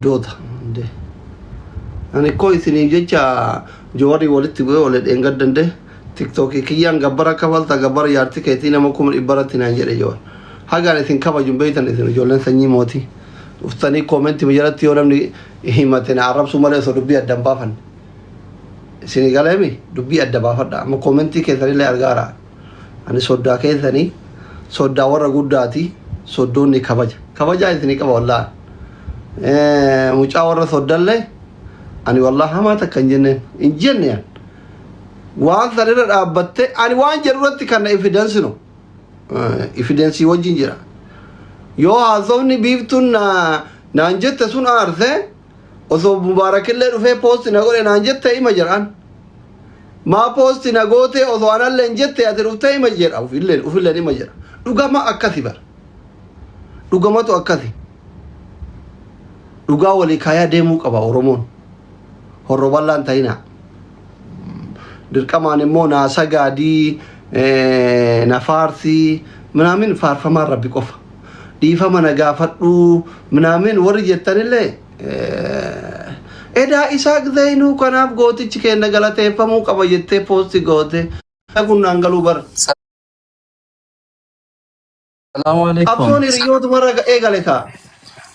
دوتا ده أنا كويس نيجي جواري ولدت بقى ولد إنقدن ده تيك توك كيان جبرا كفل تجبر يارتي كيتينا مكوم الإبرة تناجر جوار حاجة أنا ثين جنبيتنا ثين جولن ثني موتي وثاني كومنت مجرد يورم همتنا عرب سومالي سودبي الدم بافن سنغالي مي دبي الدم بافن ما كومنتي كثري لا أرجعها أنا سودا كثري سودا ورا قداتي سودوني كباجا إثني كبا والله مشاورة سودا له أنا والله ما تكنجن إنجن يعني وان ثرير أبتة أنا وان جرورتي كان إفيدنسينو إفيدنسي وجينجرا يو هازوني بيفتون نانجت تسون أرثه وصو مبارك الله رفع بوست نقول نانجت تاي مجران ما بوست نقوته وصو أنا لنجت تاي أتروتاي مجرا أو في الليل مجرا لقما أكثي بر لقما تو أكثي لقا ولي كايا ديموك أبا أورمون هربالان تاينا دركمان مونا سجادي نفارسي منامين فارفما ربي كوفا دي فما نجافتو منامين ورجتن اللي إذا إساق زينو كناب غوتي تكين نجلته فمو كباجته بوستي غوتي أكون نانغلو بر السلام عليكم أبصوني ريوت مرة إيجاليكا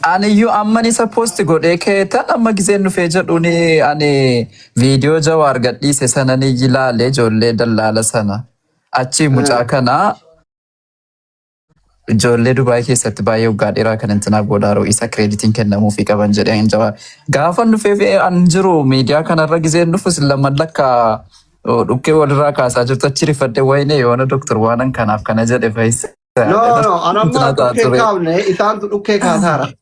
أنا يو أماني سبوست غود إكتا أما جزء نفجروني أنا فيديو جوار قدي سنة نيجلا لجولة دلالة سنة أشي مجاكنا جولة دبي كيست بايو قادرة كنتنا غودارو إسا كريديتين كنا مو في كمان جري إنجوا غافن نفي أنجرو ميديا كان الرجزين نفس لما لك اوكي ولا كاسا جبت تشري فدي ويني يوانا دكتور وانا كان أفكار جد فايس no أنا ما أوكي كامنة إسان أوكي كاسارا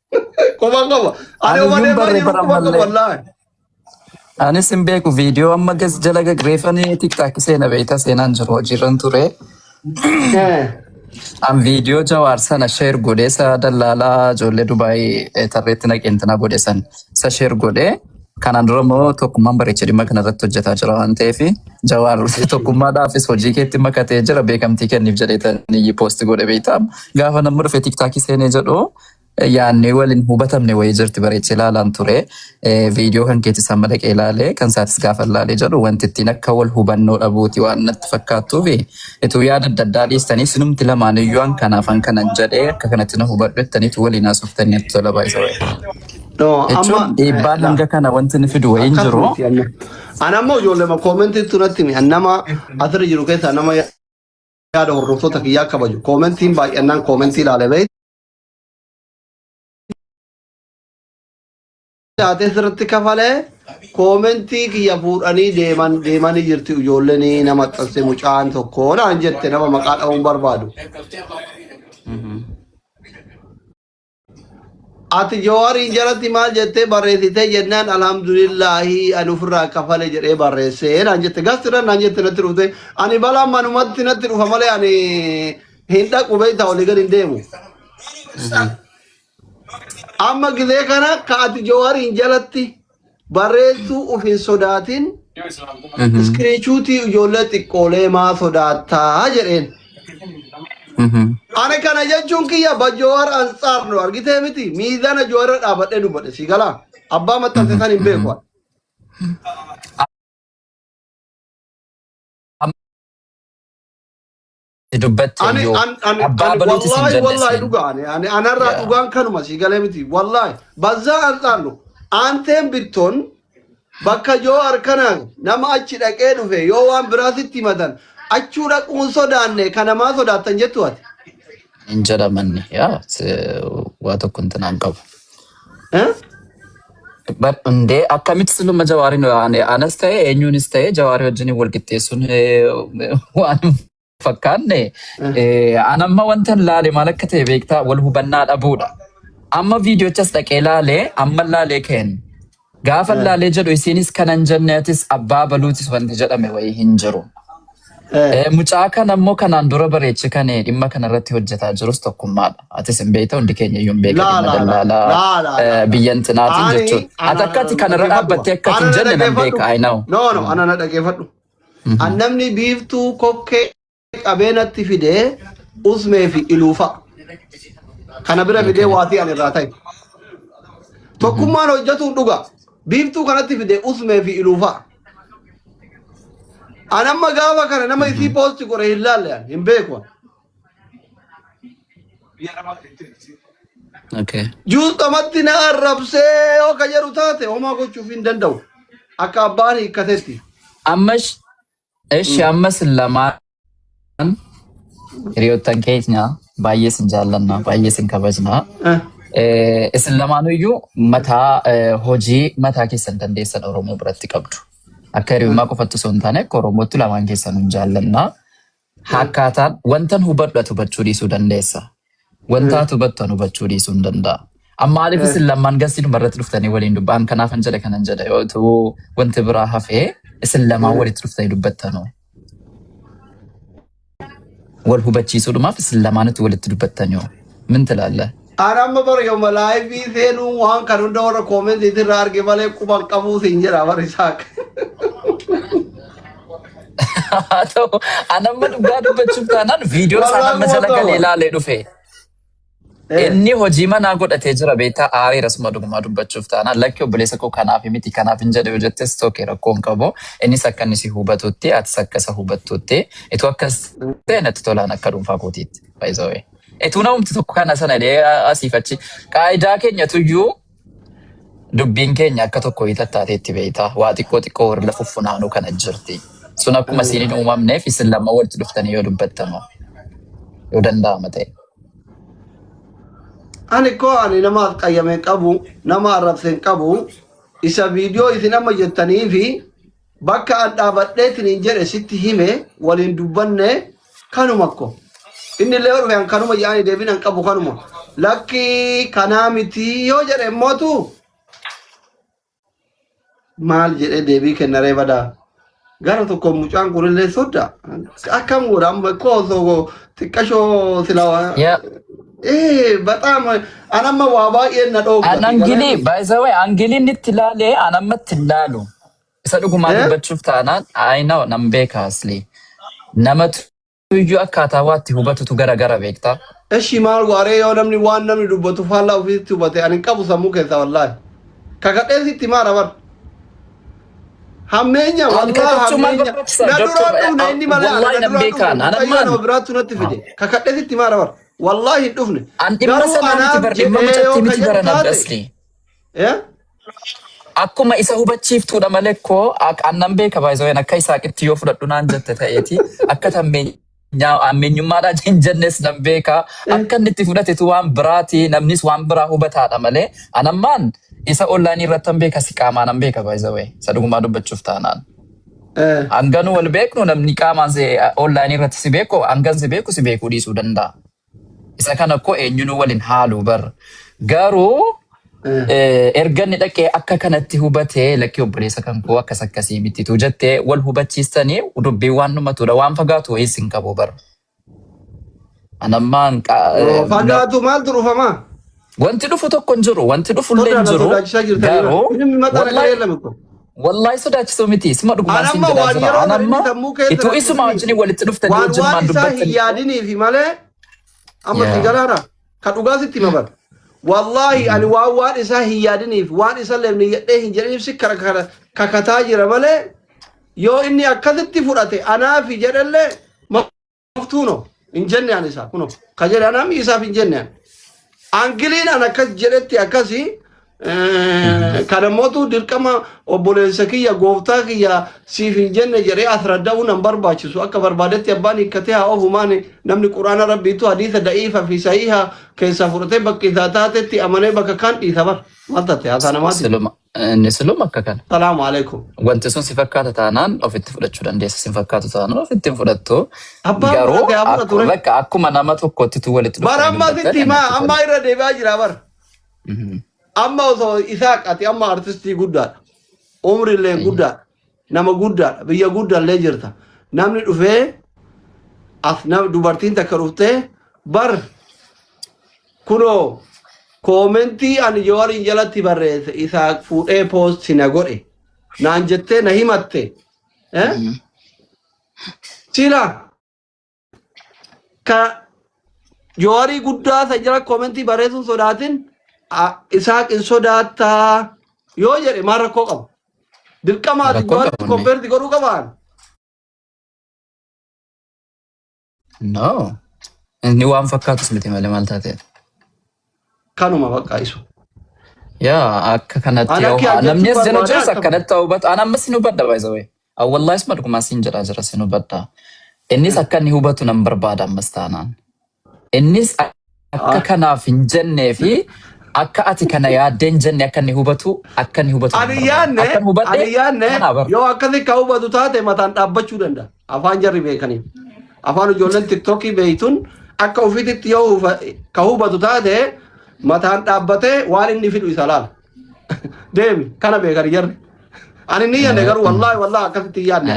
كمان أنا وما والله أنا سمبيكو فيديو أما جس جلगा غريفاني تيك تاك سينا بيتا سينا نجرو جيران توري أم فيديو جوار سنة شير غودي سا دلالا جولة دبي تريتنا كنتنا غودي سن سا شير غودي كان أندرمو توكمان بريتشري ما كان رتو جتا جرا أنتي جوار توكمان دا في سوجي كتي ما كتيجرا بيكم تيكن نفجريتا نيجي بوست غودي بيتام غافا نمبر في تيك تاك سينا جرو يعني ولين هو بتمني ويجر تبريتش لا لانتوري فيديو كان كيتي سملك إلالي كان ساتس غافا لا لجر وانت تينك كول هو بنو أبوتي وأن نتفكاتو في إتو ياد الدادالي استني سنم تلمان يوان كان أفن كان انجري كانت نهو برتني تولي ناس وفتني تطلع بايزوي أما إيبان لنجا كان وانت نفدو وينجرو أنا ما يقول لما كومنتي تنتمي أنما أثر جرو كيس أنما يا ده الرصوتك يا كباجو كومنتي باي أنن كومنتي لا لبيت जाते सरत कफले कमेंटी की या पूरानी देमानी जिरती उजोलनी नमत से मुचान तो कौन अंजते नम मकान उम्बर बादू आती जोर इंजरा तिमाल जते बर्रे थी जन्नन अल्हम्दुलिल्लाह अनुफरा कफले जरे बर्रे से अंजते गस्तर अंजते नतरुते अनि बला मनुमत नतरु हमले अनि हिंदा कुबई तावलिगर इंदेमु amma gizee kana kaati joowar hin jalatti barreessuu ufin sodaatin iskiriichuutii ijoollee xiqqoolee maa sodaattaa jedheen. Ani kana jechuun kiyya bajoowar ansaarnu argitee miti miizana joowar dhaabadhee dubbadhe si galaa abbaa maxxanse san hin beeku. والله دوغاني يعني انا را دوغان كانوا ماشي قالمتي والله بزا انصارلو انتم بتون بكا جو اركنا نما اچي دقه دفه يو وان براسيتي مدن اچو دقون سودانه كانا ما سوداتن جتوات انجرا من يا واتو كنت نانقب بس اندي اكاميت سلو مجواري نو انا استاي انيون استاي جواري وجني ولقتيسون وان فكاني أنا ما وانتن لالي مالكتي بيكتا والهو بناد أبودا أما فيديو تستك لالي أما لالي كين غافل لالي جدو يسينيس كانن جناتيس أبا بلوتيس وانتجد أمي ويهنجرو مچاكا نمو كانان دورا بريتش كاني إما كان رتي وجتا جروس توكم مالا أتسم بيتا وندي كينيا يوم بيكا لا بيانتناتي جتو أتاكاتي كان رأبتي كاتن جنن بيكا I know no أنا ندا كيفتو أنمني بيفتو كوكي أبينتي في ده اسمه في إلوفا كان برا في ده واتي عن الراتين tokkummaan hojjetuun dhuga biiftuu kanatti fide usmee fi iluufa anamma gaafa kana nama isii poosti godhe hin laalle hin beeku juustamatti na arrabsee yoo ka jedhu taate homaa gochuuf hin danda'u akka abbaan hiikkatetti ammas እሺ አምስት lamaan hiriyoottan keenya baay'ee sin jaallanna baay'ee sin kabajna isin lamaanuyyuu mataa hojii mataa keessan dandeessan Oromoo biratti qabdu akka hiriyummaa qofatti osoo hin taane akka Oromootti lamaan keessan hin jaallanna akkaataan wantan hubachuu dhiisuu dandeessa wanta hubattan hubachuu dhiisuu hin danda'a amma maaliif isin lamaan gasii dhumarratti dhuftanii waliin dubbaan kanaaf hin jedhe kanan jedhe yoo ta'u wanti biraa hafee isin lamaan walitti dhuftanii dubbattanoo wal hubachiisuudhumaaf isin lamaanitti walitti dubbattanii ምን ትላለህ? አራም በር የውመ ላይቭ ሴኑ ዋን ከኑ እንደወረ ኮሜንት ይትራርገ በላይ ቁባን ቀቡ ሲንጀራ በር ይሳቅ አቶ አነመድ ጋር በችብታናን ቪዲዮ ሳናመሰለከ ሌላ ላይ ዱፌ inni hojii manaa godhatee jira beektaa aarii rasuma dhuguma dubbachuuf taana lakkii obboleessa koo kanaaf miti kanaaf hin jedhe hojjettes tokko rakkoon qabu innis akka inni si hubatutti atis akka isa hubattutti ituu akkas ta'e natti tolaan akka dhuunfaa kootiitti faayizawee ituu namumti tokko kana sana dhee asiif achi qaayidaa keenyatuyyuu dubbiin keenya akka tokko hiitattaateetti beektaa waa xiqqoo warra lafuuf funaanuu kana jirti sun akkuma siiniin uumamneef isin lama walitti dhuftanii yoo dubbattanu yoo danda'ama ta'e. ani ko ani nama qayyame qabu nama arabsen qabu isa video isin amma jettanii fi bakka adhaabadheetiin hin jedhe sitti hime waliin dubbanne kanumakko inni lee orfan kanuma yaani deebinan qabu kanuma lakki kanaa miti yoo jedhe mootu maal jedhe deebii kennaree bada gara tokko mucaan kunillee sodda akkam godha amma ko so xiqqashoo silawa በጣም አናማ ዋባ የነደው አንግሊ ባይዘው አንግሊ ንትላለ አናማ ትላሉ ሰዱጉማ በቹፍ ታናን አይናው ነምቤካስሊ ነመት ዩ አካታዋት ሁበቱቱ ገረገረ ቤክታ እሺ ማል ዋሬ የሆነም ዋናም ዱበቱ ፋላው ፊቱ በተ አንቀቡ ሰሙ ከዛ ወላሂ ከከደሲቲ ማራበር ሐመኛ ወላሂ ሐመኛ ነዱራዱ ነይኒ ማላ ነዱራዱ አናማ ነው ብራቱ ነትፍደ ከከደሲቲ ማራበር والله دفن انتي مثلا تبرد ما متتي تبرنا بسلي akkuma isa hubachiiftuu dha malee ko annan beeka baay'ee waan akka isaaqetti yoo fudhadhu naan jette ta'eeti akka ammeenyummaadha jennes nan beeka akka inni itti fudhatetu waan biraati namnis waan biraa hubataadha malee anammaan isa onlaayinii irratti nan beeka si qaamaan nan beeka baay'ee isa dhugumaa dubbachuuf taanaan. Hanganu wal beeknu namni qaamaan onlaayinii irratti si beeku hangan si beeku dhiisuu danda'a. isa kana ko eenyunu walin haalu bar garuu erganni dhaqee akka kanatti hubatee lakkii obboleessa kan koo akkas akkasii miti tu jettee wal hubachiistanii dubbii waan numatudha waan fagaatu isin qabu bar anammaan fagaatu maal turufama wanti dhufu tokko jiru wanti dhufu illee jiru garuu wallahi sodaachisu miti isuma dhugumaan sin jira anamma ituu isuma wajjin walitti dhuftanii wajjin maan dubbattanii yaadinii fi malee amma tigarara ka dhugaasitti mabar wallahi ani waan isa hiyaadiniif waan isa lemni yedhe hin jedhaniif si kakataa jira malee yoo inni akkasitti fudhate anaafi jedhalle maftuuno hin jenne an isa kuno ka jedhe anaami isaaf hin jenne angiliin an akkas jedhetti akkasi kanamootu dirqama obboleessa kiyya gooftaa kiyya siif hin jenne jedhee asradda'uu nan barbaachisu akka barbaadetti abbaan hiikkatee haa ofumaan namni quraana rabbiitu hadiisa da'iifa fi sahiha keessaa fudhatee bakki isaa taatetti amanee bakka kan dhiisa bar maal taate haasaa namaati. Inni siluma akka kana. Salaamu alaikum. Wanti sun si fakkaata taanaan ofitti fudhachuu dandeessa si fakkaatu taanaan ofitti hin fudhattu. Garuu bakka akkuma nama tokkotti tu walitti dhufu. Bara amma sitti amma irra deebi'aa jira bar. Amma osoo isaaqati amma artistii guddaadha umrillee guddaadha nama guddaadha biyya guddaallee jirta namni dhufee as dubartiin takka dhuftee bar kunoo koomentii ani Jawaariin jalatti barreesse isaa fuudhee poosti na godhe naan jettee na himatte sila ka Jawaarii guddaa sa jala koomentii barreessuun sodaatin Isaaq in sodaattaa yoo jedhe maal rakkoo qabu dirqamaati jawaaritti kompeerti godhuu qabaan. No. Inni waan fakkaatus miti malee maal taatee. Kanuma bakka isu. Yaa akka kanatti namni as jala jirus akkanatti hubatu ana ammas ni hubadha by the way. Wallahi isma dhuguma siin jira sin hubadha. Innis akka inni hubatu nan barbaada ammas taanaan. Innis akka kanaaf hin jennee fi akka ati kana yaaddeen jenne akka inni hubatu ani yaanne yoo akkasi ka hubatu taate mataan dhaabbachuu danda'a afaan jarri beekanii afaan ijoolleen tiktokii beeytuun akka ofiititti yoo ka hubatu taate mataan dhaabbatee waan inni fidu isa laala deemi kana beekani jarri ani ni yaanne garuu wallahi akkasitti yaanne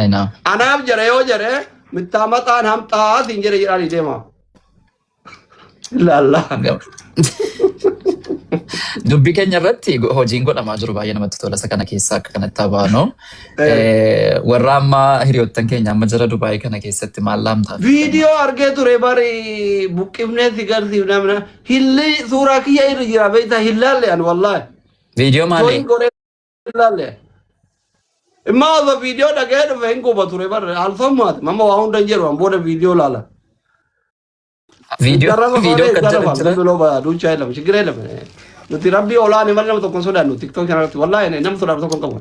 anaaf jere yoo jere mittaa maxaan hamxaatiin jere jedhanii deema laalla. Dubbii keenya irratti hojiin godhamaa jiru baay'ee namatti tola isa kana keessaa akka kanatti habaano. Warra amma hiriyoottan keenya amma jira Dubaayii kana keessatti maal laamtaa? Viidiyoo argee ture bari buqqifnee si garsiifnamna hilli suuraa kiyya irra jira beektaa hillaalle an wallahi. Viidiyoo maali? Hillaalle. Imma osoo viidiyoo dhagee dhufe hin guba ture bari alfammaati mamma waa hunda hin jedhu an booda viidiyoo laala. Viidiyoo kan jedhan jira. Duucha ilama shigiree ilama. Nuti rabbii olaanee malee nama tokkoon sodaannu tiktook kanarratti wallahi nama sodaatu tokkoon qabu.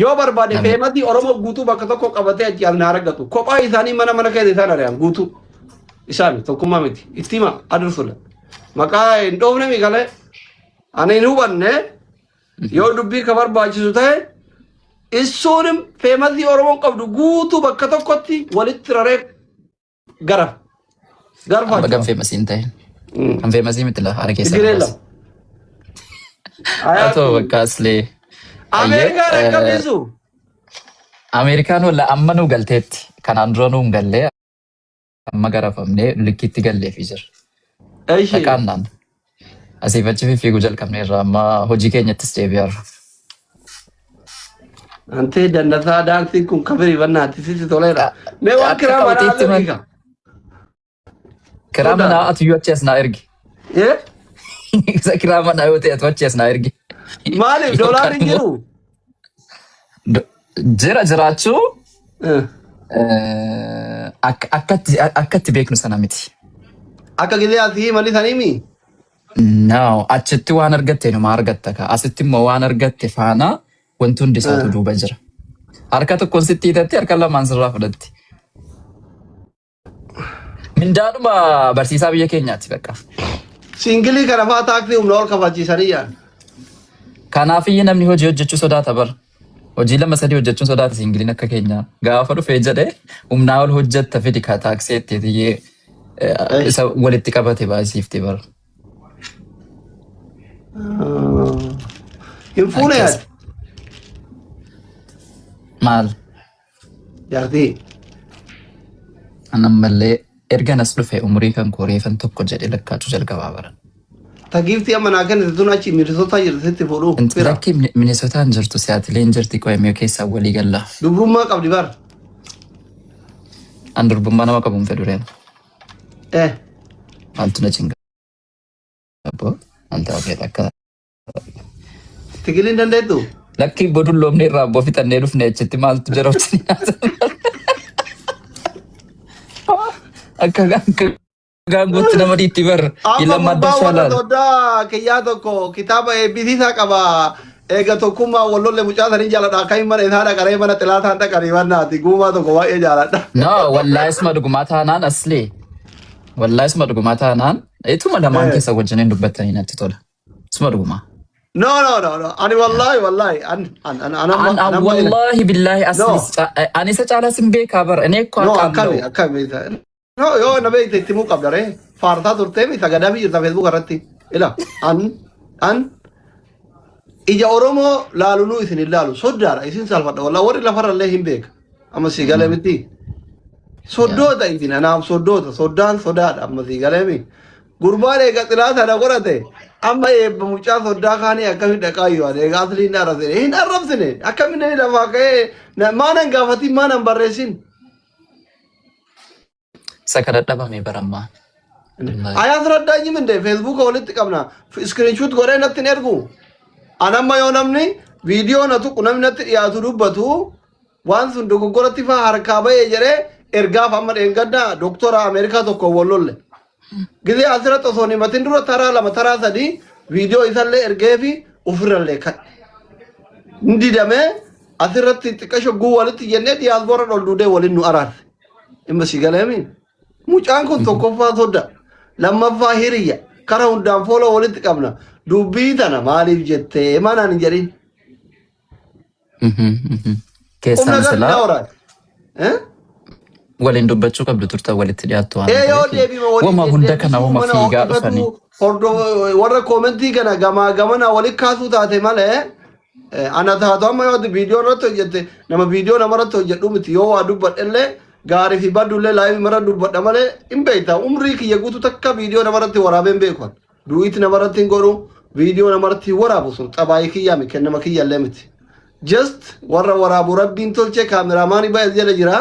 Yoo barbaade feemati Oromoo guutuu bakka tokko qabatee achi as na argatu. Kophaa isaanii mana keessa isaan ari'an guutuu. Isaan tokkummaa miti. Ittima adursudha. Maqaa hin dhoofne miikalee ani hin hubanne yoo dubbii ka barbaachisu ta'e isuunim feemati Oromoon qabdu guutuu bakka tokkotti walitti raree garaf. Garfa kan famous in ta'e. Kan famous miti la ara keessa. Atoo bakka aslee. Ameerikaan akkamisu? Ameerikaan walla amma nu galteetti kanaan dura nu hin gallee amma garafamnee likkitti galleefi jira. Dhaqaannaan asiif achi fiiguu jalqabne irraa amma hojii keenyattis deebi'arra. Antee dandasaa daansiin kun kabirii bannaatti sitti toleera. Mee waan kiraa manaa hiika. Kiraa manaa ati yoo achi as naa ergi. Isa kiraa manaa yoo ta'e ati achi as naa ergi. Maaliif doolaarri jiru? Jiraachuu akkatti beeknu sana miti. Akka gizee asii malli saniimi? No, achitti waan argatte numa argatta ka. Asitti immoo waan argatte faana wanti hundi isaatu duuba jira. Harka tokkoon sitti hiitatti harka lamaan sirraa fudhatti. Mindaadhuma barsiisaa biyya keenyaatti bakka. Singilii kana fa'aa taaksii humna ol kafachiisanii yaaddu. Kanaaf iyyuu namni hojii hojjechuu sodaata bara. Hojii lama sadii hojjechuun sodaata singiliin akka keenyaa. Gaafa dhufee jedhee humnaa ol hojjetta fidi ka taaksii itti isa walitti qabate baay'isiifte bara. Hin fuune yaaddu. Maal? Jaartii. Anammallee erga nas dhufe umurii kan koreefan tokko jedhe lakkaachuu jalqabaa bara. Tagiifti amma naa kennite tun achi Minnesota jirti fuudhuu. Lakki Minnesotaan jirtu siyaatileen jirti qo'amee keessaa walii gallaa. Dubrummaa qabdi bara. An durbummaa nama qabuun fedureen. Maaltu na chinga. Abbo anta ofeet akka. Tigiliin dandeettu? Lakki boduun loomne irraa abboo fixannee dhufne achitti maaltu jira hojii akka gaangootti nama dhiitti barra. Amma gubbaa wanta toddaa kiyyaa tokko kitaaba eebbisiisaa qaba. Eega tokkummaa wallolle mucaa sanii jaaladha. Akka hin mana isaa dhaqaree mana xilaataan dhaqanii wannaati. Guumaa tokko baay'ee jaaladha. No, wallaahi isuma dhugumaa taanaan aslee. Wallaahi isuma dhugumaa taanaan ituma lamaan keessa wajjiniin dubbattanii natti tola. Isuma dhugumaa. No. Ani wallahi. Wallahi billahi asli. Ani isa caalaa sin beekaa bara. Ani eekko akkami. No, yoo na beekte itti muu qabda ree. Faartaa turtee mi sagadaa fi jirta Facebook irratti. Ila an ija Oromoo laalunuu isin hin laalu. Soddaadha isin salphadha. Wallahi warri lafarrallee hin beeka. Amma si galee miti. Soddoota isin anaaf soddoota. Soddaan sodaadha amma si galee mi. Gurbaan eega xilaataadha godhate. Amma eebba mucaa soddaa kaanii akkamiin dhaqaayyoo eega asliin hin arrabsine. Hin arrabsine. Akkamiin inni lafaa ka'ee maanan gaafatiin maanan barreessin. Isa kana dhabame barammaa. Ayat raddanyim inde Facebook walitti qabna screenshot godhee natti hin ergu anamma yoo namni viidiyoo natu namni natti dhiyaatu dubbatu waan sun dogoggoratti faa harkaa ba'ee jedhee ergaaf amma dheengadda doktora Ameerikaa tokko wallolle gizee asirratti osoo himatin dura taraa lama taraa sadii viidiyoo isallee ergee fi ofirrallee kan didamee asirratti xiqqasho guu walitti jennee diyaaspoora ol duudee waliin nu araarse imma si galeemiin mucaan kun tokkoffaa sodda lammaffaa hiriya kara hundaan fooloo walitti qabna dubbii tana maaliif jettee manaan hin jedhin keessaan silaa waliin dubbachuu qabdu turta walitti dhiyaattu waan wama hunda kana wama fiigaa dhufanii warra koomentii kana gamaa gamana walitti kaasuu taate malee ana taatu amma yoo viidiyoo irratti hojjette nama viidiyoo namarratti hojjedhu miti yoo waa dubbadhellee gaarii fi baddullee laayivii mara dubbadha malee hin beekta umrii kiyya guutuu takka viidiyoo namarratti waraabeen beekan du'iitti namarratti hin godhu viidiyoo namarratti waraabu sun xabaayii kiyyaa mi kennama kiyyallee miti just warra waraabu rabbiin tolchee kaameraamaanii ba'ee jala jira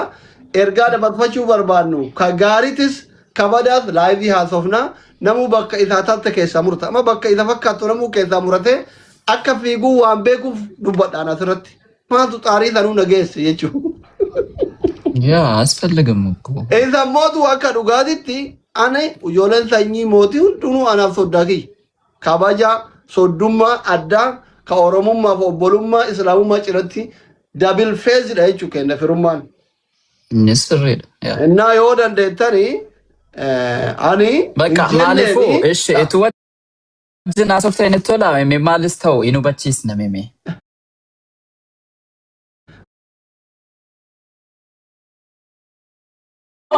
ergaa dabarfachuu barbaannu ka gaariitis kabadaas laayivii haasofna namuu bakka isaa taate keessaa murta amma bakka isa fakkaattu namuu keessaa murate akka fiiguu waan beekuuf dubbadhaan asirratti maaltu xaarii sanuu nageesse jechuudha. yaa asfallegam እኮ isa mootu akka dhugaatitti ani ijoolleen sanyii mootii hundinuu anaaf soddaa kiyya kabaja soddummaa addaa ka oromummaa fi obbolummaa islaamummaa ciratti dabil feezidha jechuu kenna firummaan. nisirreedha. Innaa yoo dandeettanii ani በቃ ማለፉ እሺ እቱ ወጅና ሶፍትዌር ነቶላ የሚማልስ ተው ኢኖባቺስ ነው ሜሜ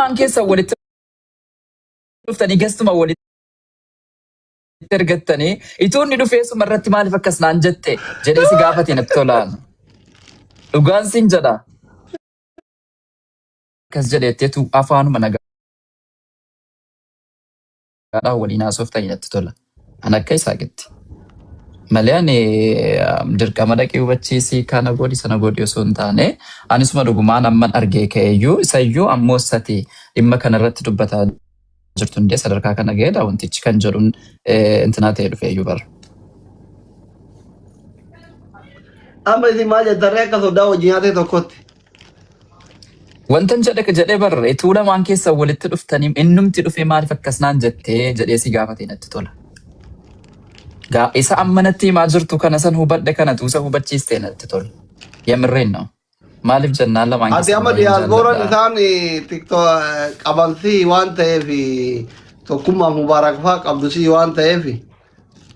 አንኬ ሰው ወልት ዱፍተኒ ገስቱማ ወልት ተርገተኒ ኢቱን ዱ ፌሱ መረት ማል ፈከስና አንጀቴ ጀዴሲ ጋፈት ነቶላ ዱጋን ሲንጀዳ ከስጀዴቴቱ አፋኑ መነጋ waliin soofta inatti tola. Ana akka isaa gitti. Malee ani dirqama dhaqee hubachiisii kana godhi sana godhi osoo hin taane anisuma dhugumaan amman argee ka'eeyyuu isayyuu ammoo sati dhimma kanarratti dubbataa jirtu hundee sadarkaa kana ga'eedha wantichi kan jedhuun intinaa ta'ee dhufeeyyuu bara. Amma isin maal jettarree akka sodaa wajjin nyaatee tokkotti. Wantan jedhee barre ituu lamaan keessa walitti dhuftanii innumti dhufee maaliif akkasnaan jettee jedhee si gaafatee natti tola. Isa ammanatti himaa jirtu kana san hubadhe kana tuusa hubachiistee natti tola. Yamirreen noo. Maaliif jennaan lamaan keessa. Ati amma diyaaspooraan isaan qabansii waan ta'eef tokkummaa mubaarak fa'aa qabdusii waan ta'eef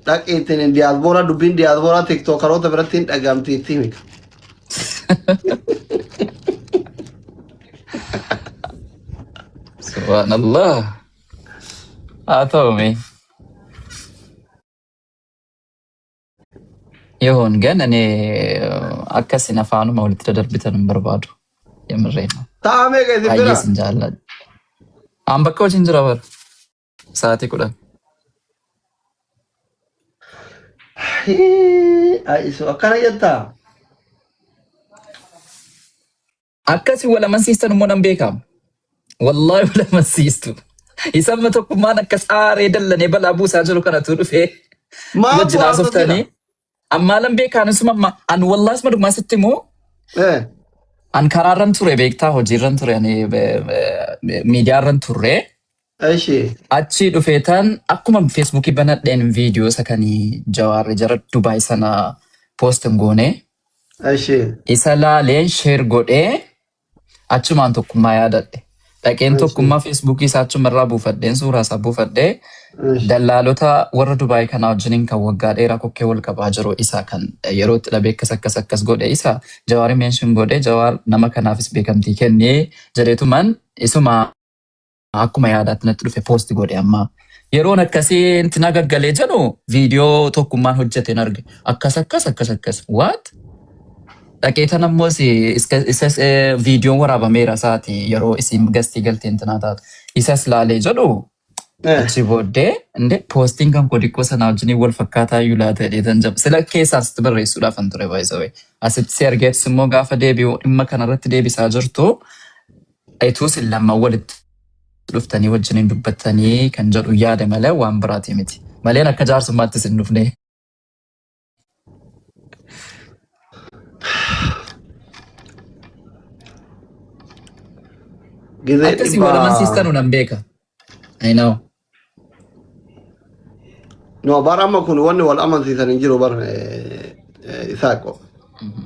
dhaqiitiin diyaaspoora dubbiin diyaaspoora tiktookaroota biratti hin dhagamti itti himika. Subhanallah. Atau Yoon gan ani akkasin afaanuma walitti darbitan hin barbaadu. Yamirreena. Taa'amee keessi bira. Hayyeesin jaalladha. Aan bakka wajjin jira bara. Sa'aatii 10. Akkana jettaa. Akkasi wal amansiistan immoo nan beekama. Wallahi wal amansiistu. Isaan tokkummaan akkas aaree dallane balaa buusaa jiru kanatu dhufee. Wajjin haasoftanii. Ammaa lan beekaanisuma an wallahi isma dhugumaa sitti immoo. An karaarran ture beektaa hojiirran ture miidiyaarran turre. Achi dhufeetaan akkuma feesbuukii banadheen viidiyoo sakanii jawaarri jara Dubaay sana poostin goone. Isa laaleen sheer godhee achumaan tokkummaa yaadadhe. Dhaqeen tokkummaa feesbuukii isaa achumarraa buufadheen suuraa isaa buufadhee dallaalota warra Dubaay kanaa wajjiniin kan waggaa dheeraa kokkee wal qabaa jiru isaa kan yeroo itti dhabee akkas godhe isa jawaari meenshin godhe jawaar nama kanaafis beekamtii kennee jedheetumaan isuma akkuma yaadaatti natti dhufe poosti godhe amma. Yeroon akkasii intina gaggalee jedhu viidiyoo tokkummaan hojjete arge akkas what? Dhaqeetan ammoo isas viidiyoon waraabameera isaati yeroo isin gastii galtee intinaa taatu. Isas laalee jedhu achi booddee poostiin kan kodikkoo sana wajjin wal fakkaataa iyyuu laata jedheetan jaba. Sila keessaa asitti barreessuudhaaf an ture baay'isawee. Asitti si argeetis immoo gaafa deebi'u dhimma kanarratti deebisaa jirtu ituu sin lamman walitti dhuftanii wajjiniin dubbattanii kan jedhu yaade malee waan biraati miti. Maleen akka jaarsummaattis hin dhufne. Akkasii wal amansiistan unan beeka. I know. No, barama kun wanni wal amansiisan hin jiru bar Isaaqo.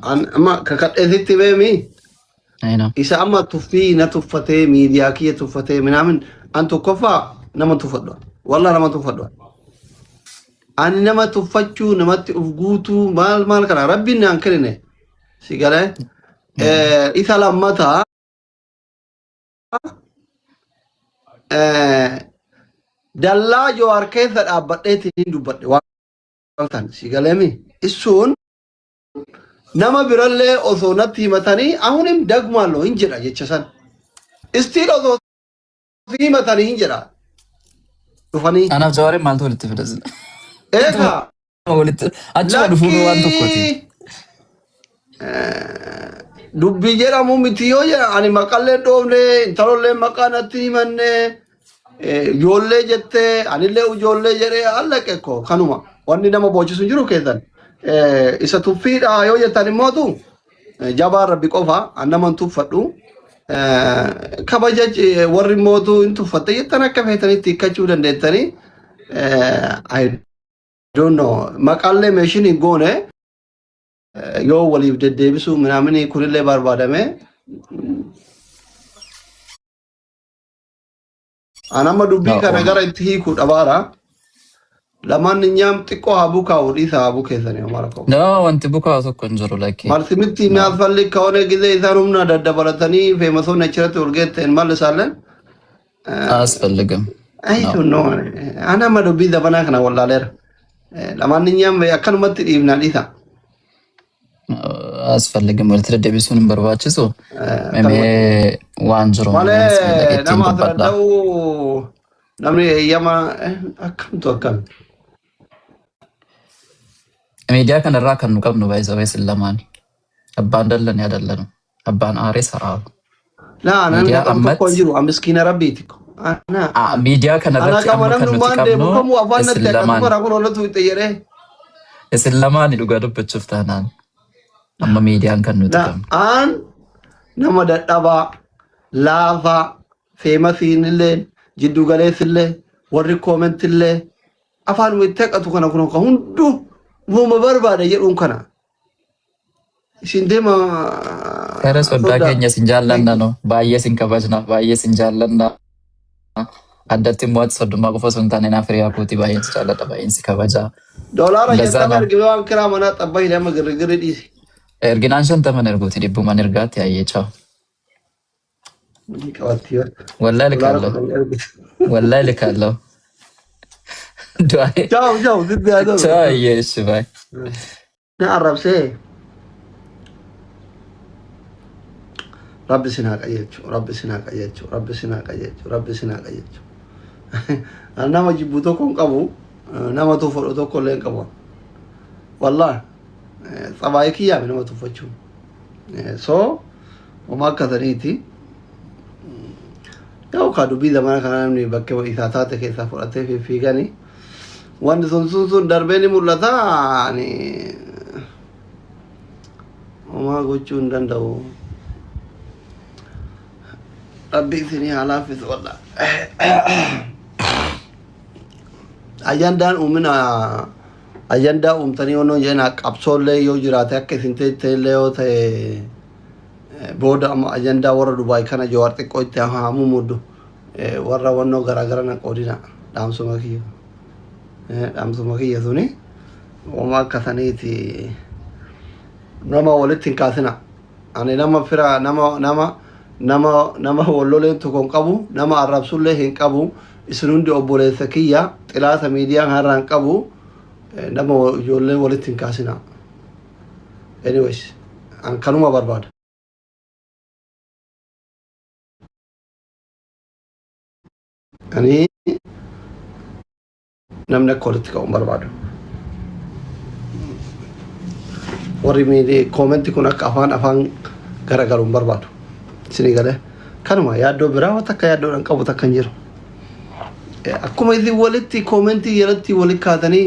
Amma kakadheesitti beemi. I know. Isa amma tuffii na tuffatee miidiyaa kiyya tuffatee minaamin an tokkoffaa nama tuffadhu. Wallah nama tuffadhu. Ani nama tuffachuu namatti uf guutuu maal kana rabbiin naan kennine. Si galee isa lammataa dallaa Jawaar keessa dhaabbadheetiin dubbadhe waan tan si galeemi isuun nama birallee osoo natti himatanii ahunim dagmaallo hin jedha jecha san istiil osoo himatanii hin jedha dhufanii Anaaf Jawaariin maaltu walitti fidasne? eegaa Achuma dhufuun waan tokkooti. dubbii jedhamu miti yoo jedha ani maqallee dhoofne intalollee maqaa natti himanne ijoollee jettee anillee ijoollee jedhee allaqe ko kanuma wanni nama boochisu jiru keessan isa tuffiidha yoo jettan immootu jabaa rabbi qofa an naman tuffadhu kabaja warri mootu hin tuffatte jettan akka feetanitti hikkachuu dandeettanii I don't know maqallee meeshin hin goone yoo waliif deddeebisu minamini kunillee barbaadame anama dubbii kana gara itti hiikuu dhabaara lamaan nyaam xiqqoo haa bukaa'u dhiisa haa bukeessanii mara qabu. No, wanti bukaa'u tokko hin jiru lakkii. Marsimitti mi'aas falli kaa'one gizee isaan humna daddabalatanii feemasoonni achirratti urgeetteen maal isaalleen. Asfalligam. I don't know. Anama dubbii dabanaa kana wallaaleera. Lamaan nyaam akkanumatti dhiibnaa dhiisa. Asfalligam walitti deddeebisuun hin barbaachisu. Memee waan jiru. Malee nama asirradda'u namni eeyyama akkamtu akkami. Miidiyaa kanarraa kan nu qabnu baay'isa weessin lamaani. Abbaan dallan yaa dallanu. Abbaan aarees haa. Laa nan qabu tokko hin jiru miskiina rabbiiti. Miidiyaa kanarratti amma kan nuti qabnu isin lamaan. Isin lamaani dhugaa dubbachuuf taanaan. Amma miidiyaan kan nuti qabnu. Aan nama dadhabaa, laafaa, feemasiinillee, jiddu galeessillee, warri koomentillee afaan itti haqatu kana kun hunduu uuma barbaada jedhuun kana. Isin deema. Kara soddaa keenya isin jaallanna no baay'ee isin kabajna baay'ee isin jaallanna. Addatti immoo ati soddummaa qofa osoo hin taane naaf hiriyaa kootii baay'een si jaalladha baay'een si kabajaa. Doolaara jedhama ergibee waan kiraa manaa xabbaa hidhama girgirri dhiisi. Erginaan 50 erguuti dhibbumaan ergaatti hayyee chaaw. Wallahi likaallo. Wallahi likaallo. Chaaw ziddi haa ta'u. Chaaw hayyee ishi baay. Na arrabsee. Rabbi sinaa qajeelchu, Rabbi sinaa qajeelchu, Rabbi sinaa qajeelchu, Rabbi sinaa qajeelchu. Nama jibbu tokko hin qabu, nama tuffadhu tokko illee hin qabu. Wallahi xabaayii kiyyaame nama tuffachuun. So homaa akkasaniiti. Yoo kaa dubbii zamana kana namni bakkee isaa taate keessaa fudhatee fiiganii wanti sun darbee ni mul'ata. Homaa gochuu hin danda'u. Rabbi isinii haa laaffisu wallah. Ajandaan uumina ajandaa uumtanii onnoo jeenaa qabsoollee yoo jiraate akka isin teellee yoo ta'e booda amma ajandaa warra Dubaay kana Jawaar xiqqoo itti haamuu muddu warra wannoo garaagara na qoodina dhaamsuma kiyya. Dhaamsuma kiyya suni homaa akkasaniiti nama walitti hin kaasina. Ani nama fira nama walloleen tokko hin qabu nama arrabsullee hin qabu isin hundi obboleessa kiyya xilaasa miidiyaan harraa hin qabu nama ijoollee walitti hin kaasina. Anyways an kanuma barbaada. Ani namni akka walitti qabu barbaadu. Warri miidiyaa koomenti kun akka afaan garagaruun barbaadu. Sini galee kanuma yaaddoo biraa takka yaaddoodhaan qabu takka hin jiru. Akkuma isin walitti koomentii jalatti walitti kaatanii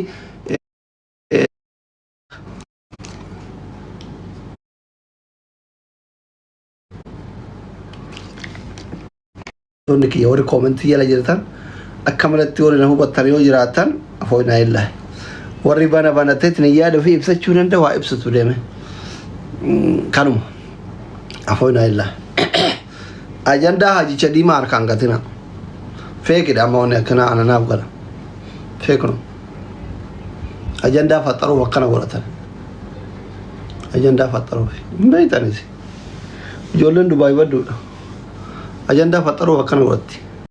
tonni kiyya warri koomentii jala jirtan akka malatti warri na hubattan yoo jiraatan afoonaa illaahi. Warri bana banateet ni yaada ofii ibsachuu danda'a waa ibsatu deeme. Kanuma afoonaa illaahi. Ajandaa hajicha diimaa harkaan gatina. Feekidha amma wanni akkana ananaaf gala. Feekunu. Ajandaa faxaruuf akkana godhatan. Ajandaa faxaruuf. Hin beektanis. Ijoolleen Dubaay badduudha. Ajandaa faxaruuf akkana godhatti.